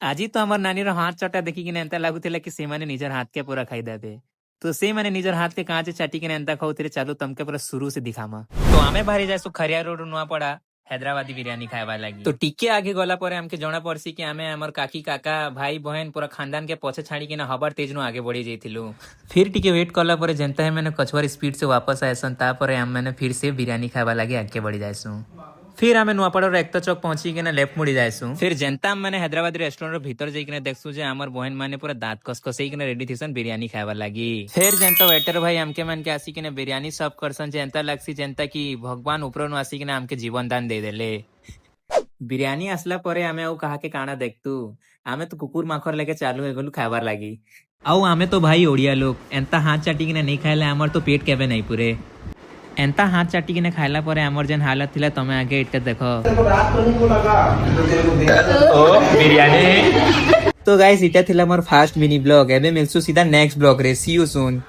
ଆଜି ତ ଆମର ନାନୀର ହାତ ଚଟା ଦେଖିକିନା ଏନ୍ତା ଲାଗୁଥିଲା କି ସେମାନେ ନିଜର ହାତକେ ପୁରା ଖାଇଦେବେ। ତ ସେମାନେ ନିଜର ହାତକେ କାଁଚେ ଚାଟିକିନା ଏନ୍ତା ଖାଉଥିଲେ। ଚାଲୁ ତମକେ ପୁରା शुरू से दिखामा। ତ ଆମେ ବାହାରି ଯାଇସୁ ଖରିଆ ରୋଡ ନୂଆପଡା हैदराबादी बिरयानी खाଇବା ଲାଗି। ତ ଟିକେ ଆगे ଗଲା ପରେ ଆମକେ ଜଣା ପଡସି କି ଆମେ ଆମର କାकी କାକା ଭାଇ ବहन पूरा खानदान के पछे छाड़िकिନା हबर तेज नु आगे बढ़ी जाइथिलु। फिर ଟିକେ वेट कला ପରେ ଯେନ୍ତା है मैंने कछुआर स्पीड से वापस आएसन तापर हम मैंने फिर से बिरयानी खाଇବା ଲାଗି आगे बढ़ी जाइसु। फिर आमे नुआपड़ा एकता चौक पहुंची के लेफ्ट मुड़ी जाइसु। फिर जनता मैंने हैदराबादी रेस्टोरेंट भीतर जाइकिना देखसु जे हमर बहन माने पूरा दांत कस कसैकिना रेडी थिसन बिरयानी खाଇବା लागि। फिर जनता वेटर भाई हमके मन के आसीकिना बिरयानी सर्व करसन जनता लगसी जनता की भगवान ऊपर नु आसीकिना हमके जीवन दान दे देले। बिरयानी आसला परे आमे आउ कहा के काना देखतु आमे तो कुकुर माखर लेके चालू हो गलु खाइबार लागि। आउ आमे तो भाई ओडिया लोग एंता हाथ चाटिकिना नहीं खाइले हमर तो पेट केबे नहीं पूरे। एंता हाथ चाटिकिना खाइला परे हमर जेन हालत थिला तमे आगे इटके देखो। ओ बिरयानी। तो गाइस इटा थिला मोर फास्ट मिनी ब्लॉग एबे मिलसु सीधा नेक्स्ट ब्लॉग रे सी यू सून।